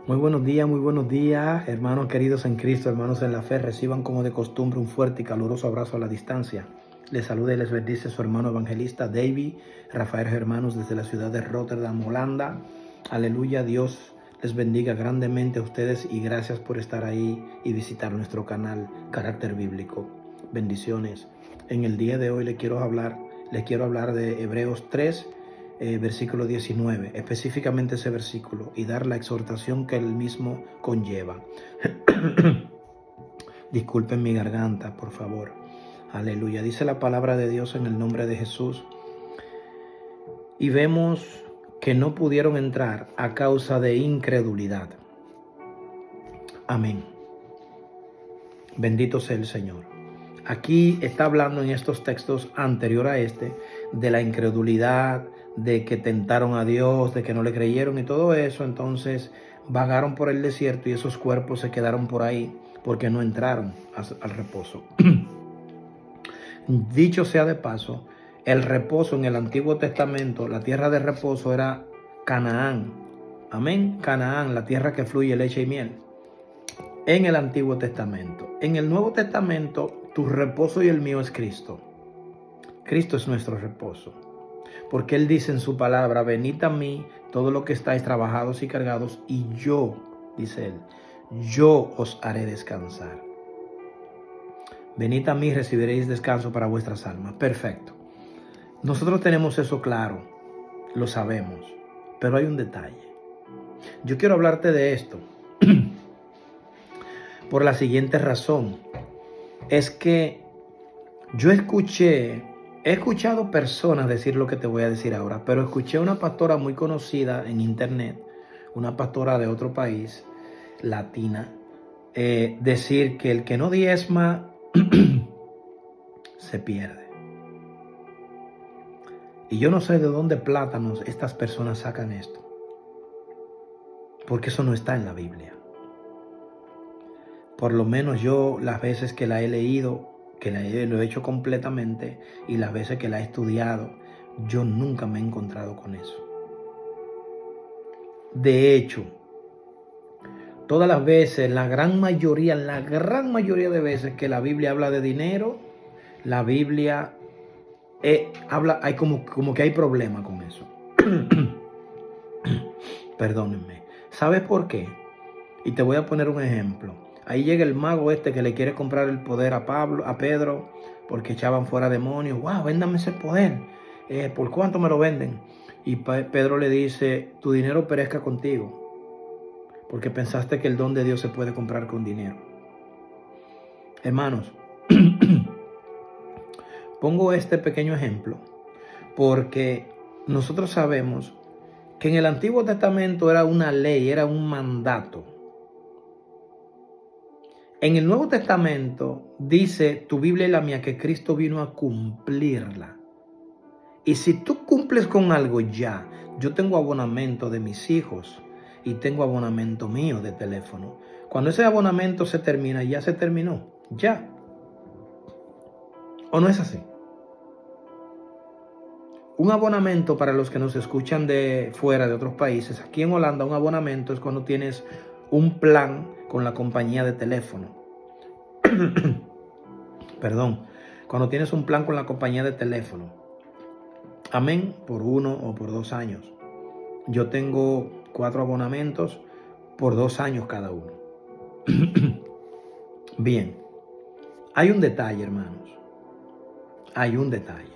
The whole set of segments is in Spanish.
Muy buenos días, hermanos queridos en Cristo, hermanos en la fe. Reciban como de costumbre un fuerte y caluroso abrazo a la distancia. Les saluda y les bendice su hermano evangelista David Rafael Hermanos desde la ciudad de Rotterdam, Holanda. Aleluya, Dios les bendiga grandemente a ustedes y gracias por estar ahí y visitar nuestro canal Carácter Bíblico. Bendiciones. En el día de hoy les quiero hablar de Hebreos 3, versículo 19, específicamente ese versículo, y dar la exhortación que él mismo conlleva. Disculpen mi garganta, por favor. Aleluya. Dice la palabra de Dios en el nombre de Jesús. Y vemos que no pudieron entrar a causa de incredulidad. Amén. Bendito sea el Señor. Aquí está hablando en estos textos anterior a este de la incredulidad, de que tentaron a Dios, de que no le creyeron y todo eso. Entonces vagaron por el desierto y esos cuerpos se quedaron por ahí porque no entraron al reposo. Dicho sea de paso, el reposo en el Antiguo Testamento, la tierra de reposo era Canaán. Amén. Canaán, la tierra que fluye leche y miel. En el Antiguo Testamento. En el Nuevo Testamento, tu reposo y el mío es Cristo. Cristo es nuestro reposo. Porque Él dice en su palabra, venid a mí todos los que estáis trabajados y cargados, y yo, dice Él, yo os haré descansar. Venid a mí y recibiréis descanso para vuestras almas. Perfecto. Nosotros tenemos eso claro, lo sabemos, pero hay un detalle. Yo quiero hablarte de esto por la siguiente razón. Es que yo he escuchado personas decir lo que te voy a decir ahora, pero escuché a una pastora muy conocida en internet, una pastora de otro país, latina, decir que el que no diezma se pierde. Y yo no sé de dónde plátanos estas personas sacan esto, porque eso no está en la Biblia. Por lo menos yo las veces que la he leído, lo he hecho completamente, y las veces que la he estudiado, yo nunca me he encontrado con eso. De hecho, todas las veces, la gran mayoría de veces que la Biblia habla de dinero, la Biblia hay como que hay problema con eso. Perdónenme. ¿Sabes por qué? Y te voy a poner un ejemplo. Ahí llega el mago que le quiere comprar el poder a Pedro, porque echaban fuera demonios. ¡Wow! Véndame ese poder. ¿Por cuánto me lo venden? Y Pedro le dice, tu dinero perezca contigo, porque pensaste que el don de Dios se puede comprar con dinero. Hermanos, pongo este pequeño ejemplo, porque nosotros sabemos que en el Antiguo Testamento era una ley, era un mandato. En el Nuevo Testamento dice tu Biblia y la mía que Cristo vino a cumplirla. Y si tú cumples con algo ya, yo tengo abonamiento de mis hijos y tengo abonamiento mío de teléfono. Cuando ese abonamiento se termina, ya se terminó, ya. ¿O no es así? Un abonamiento, para los que nos escuchan de fuera de otros países, aquí en Holanda un abonamiento es cuando tienes un plan con la compañía de teléfono. Perdón, cuando tienes un plan con la compañía de teléfono. Amén, por 1 o por 2 años. Yo tengo 4 abonamientos por 2 años cada uno. Bien, hay un detalle, hermanos. Hay un detalle.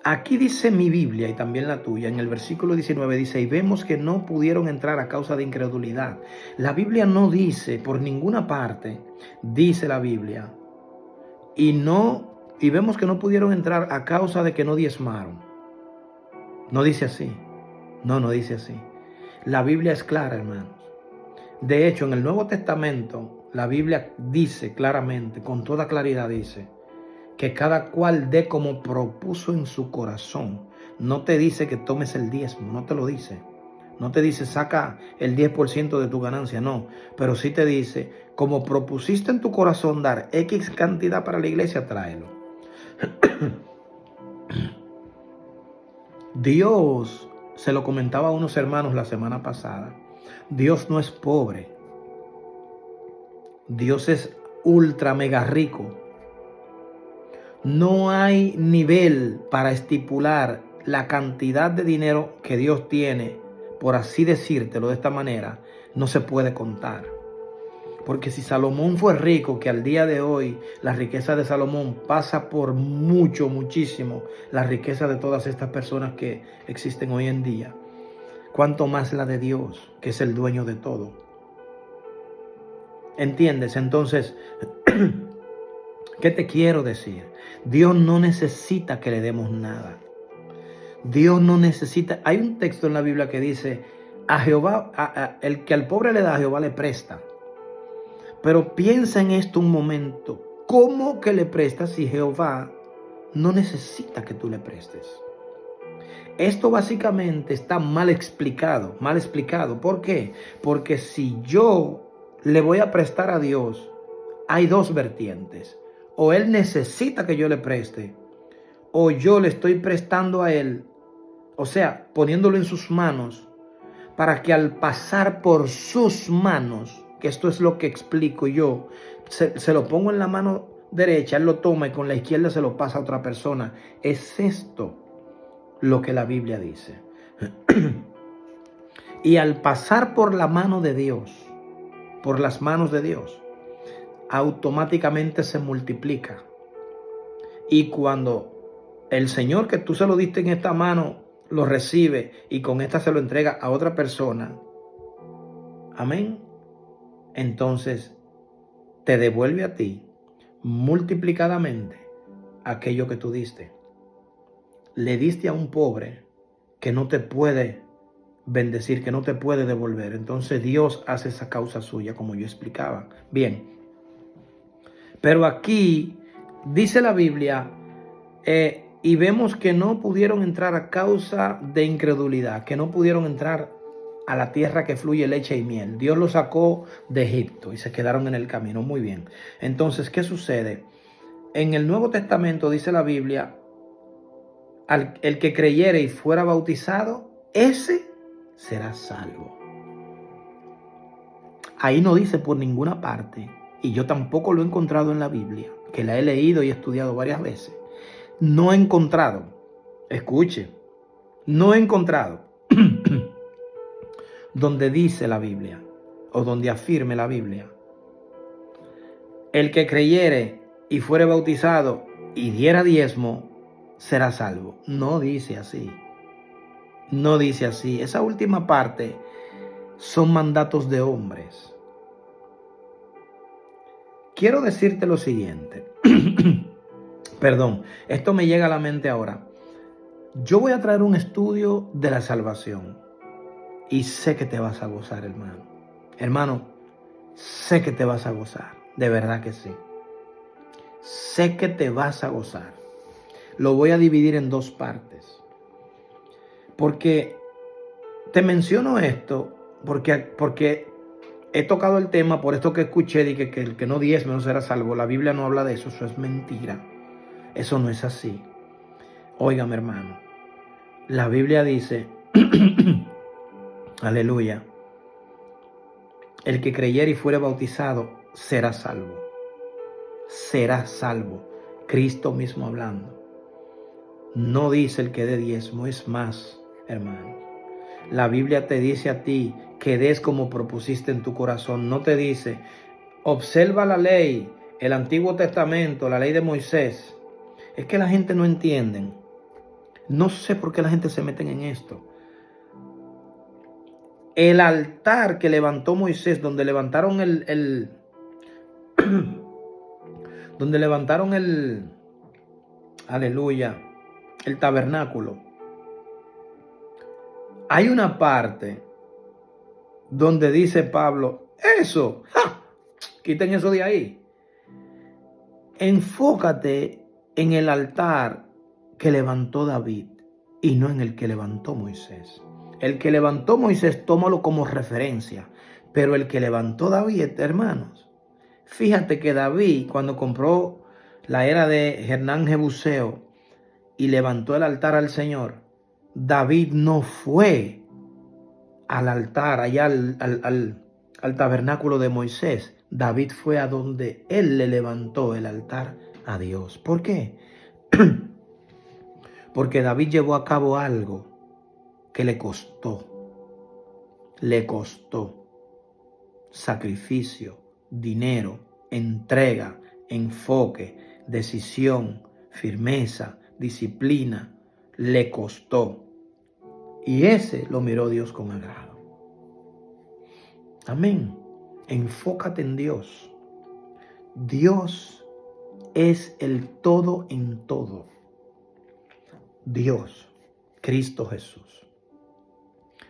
Aquí dice mi Biblia y también la tuya, en el versículo 19 dice, y vemos que no pudieron entrar a causa de incredulidad. La Biblia no dice, por ninguna parte, dice la Biblia, y vemos que no pudieron entrar a causa de que no diezmaron. No dice así. No dice así. La Biblia es clara, hermanos. De hecho, en el Nuevo Testamento, la Biblia dice claramente, con toda claridad dice, que cada cual dé como propuso en su corazón. No te dice que tomes el diezmo, no te lo dice. No te dice saca el 10% de tu ganancia, no. Pero sí te dice, como propusiste en tu corazón dar X cantidad para la iglesia, tráelo. Dios se lo comentaba a unos hermanos la semana pasada. Dios no es pobre. Dios es ultra mega rico. No hay nivel para estipular la cantidad de dinero que Dios tiene, por así decírtelo de esta manera, no se puede contar. Porque si Salomón fue rico, que al día de hoy la riqueza de Salomón pasa por muchísimo la riqueza de todas estas personas que existen hoy en día, cuánto más la de Dios, que es el dueño de todo. ¿Entiendes? Entonces, ¿qué te quiero decir? Dios no necesita que le demos nada. Dios no necesita. Hay un texto en la Biblia que dice, a Jehová, el que al pobre le da, a Jehová le presta. Pero piensa en esto un momento. ¿Cómo que le prestas si Jehová no necesita que tú le prestes? Esto básicamente está mal explicado. Mal explicado. ¿Por qué? Porque si yo le voy a prestar a Dios, hay dos vertientes. O Él necesita que yo le preste, o yo le estoy prestando a Él, o sea, poniéndolo en sus manos, para que al pasar por sus manos, que esto es lo que explico yo, se lo pongo en la mano derecha, Él lo toma y con la izquierda se lo pasa a otra persona. Es esto lo que la Biblia dice. Y al pasar por la mano de Dios, por las manos de Dios, automáticamente se multiplica. Y cuando el Señor que tú se lo diste en esta mano lo recibe y con esta se lo entrega a otra persona, amén, entonces te devuelve a ti multiplicadamente aquello que tú diste. Le diste a un pobre que no te puede bendecir, que no te puede devolver. Entonces Dios hace esa causa suya, como yo explicaba. Bien, pero aquí dice la Biblia, y vemos que no pudieron entrar a causa de incredulidad, que no pudieron entrar a la tierra que fluye leche y miel. Dios los sacó de Egipto y se quedaron en el camino. Muy bien. Entonces, ¿qué sucede? En el Nuevo Testamento dice la Biblia, el que creyere y fuera bautizado, ese será salvo. Ahí no dice por ninguna parte, y yo tampoco lo he encontrado en la Biblia, que la he leído y estudiado varias veces. No he encontrado, escuche, no he encontrado donde dice la Biblia o donde afirme la Biblia, el que creyere y fuere bautizado y diera diezmo será salvo. No dice así. No dice así. Esa última parte son mandatos de hombres. Quiero decirte lo siguiente. Perdón, esto me llega a la mente ahora. Yo voy a traer un estudio de la salvación y sé que te vas a gozar, hermano. Hermano, sé que te vas a gozar, de verdad que sí. Sé que te vas a gozar. Lo voy a dividir en dos partes. Porque te menciono esto, porque he tocado el tema por esto que escuché de que el que no diezme no será salvo. La Biblia no habla de eso, eso es mentira. Eso no es así. Óigame, hermano. La Biblia dice, aleluya, el que creyere y fuere bautizado será salvo. Será salvo. Cristo mismo hablando. No dice el que dé diezmo, es más, hermano. La Biblia te dice a ti que des como propusiste en tu corazón. No te dice, observa la ley, el Antiguo Testamento, la ley de Moisés. Es que la gente no entiende. No sé por qué la gente se mete en esto. El altar que levantó Moisés, donde levantaron aleluya, el tabernáculo. Hay una parte donde dice Pablo, eso, ¡ja! Quiten eso de ahí. Enfócate en el altar que levantó David y no en el que levantó Moisés. El que levantó Moisés, tómalo como referencia, pero el que levantó David, hermanos, fíjate que David, cuando compró la era de Hernán Jebuseo y levantó el altar al Señor, David no fue al altar, allá al tabernáculo de Moisés. David fue a donde él le levantó el altar a Dios. ¿Por qué? Porque David llevó a cabo algo que le costó sacrificio, dinero, entrega, enfoque, decisión, firmeza, disciplina, le costó. Y ese lo miró Dios con agrado. Amén. Enfócate en Dios. Dios es el todo en todo. Dios, Cristo Jesús.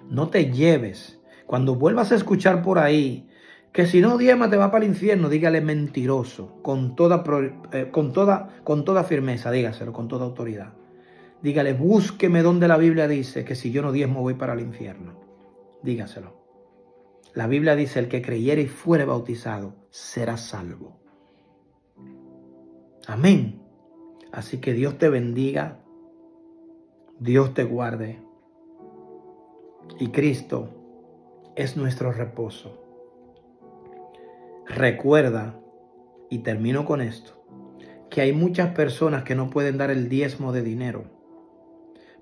No te lleves. Cuando vuelvas a escuchar por ahí que si no diezma te va para el infierno, dígale mentiroso, con toda firmeza, dígaselo, con toda autoridad. Dígale, búsqueme donde la Biblia dice que si yo no diezmo voy para el infierno. Dígaselo. La Biblia dice, el que creyere y fuere bautizado será salvo. Amén. Así que Dios te bendiga, Dios te guarde. Y Cristo es nuestro reposo. Recuerda, y termino con esto, que hay muchas personas que no pueden dar el diezmo de dinero,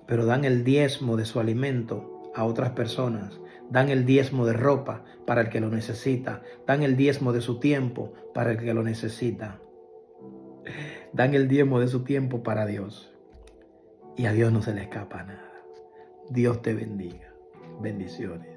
pero dan el diezmo de su alimento a otras personas. Dan el diezmo de ropa para el que lo necesita. Dan el diezmo de su tiempo para el que lo necesita. Dan el diezmo de su tiempo para Dios. Y a Dios no se le escapa nada. Dios te bendiga. Bendiciones.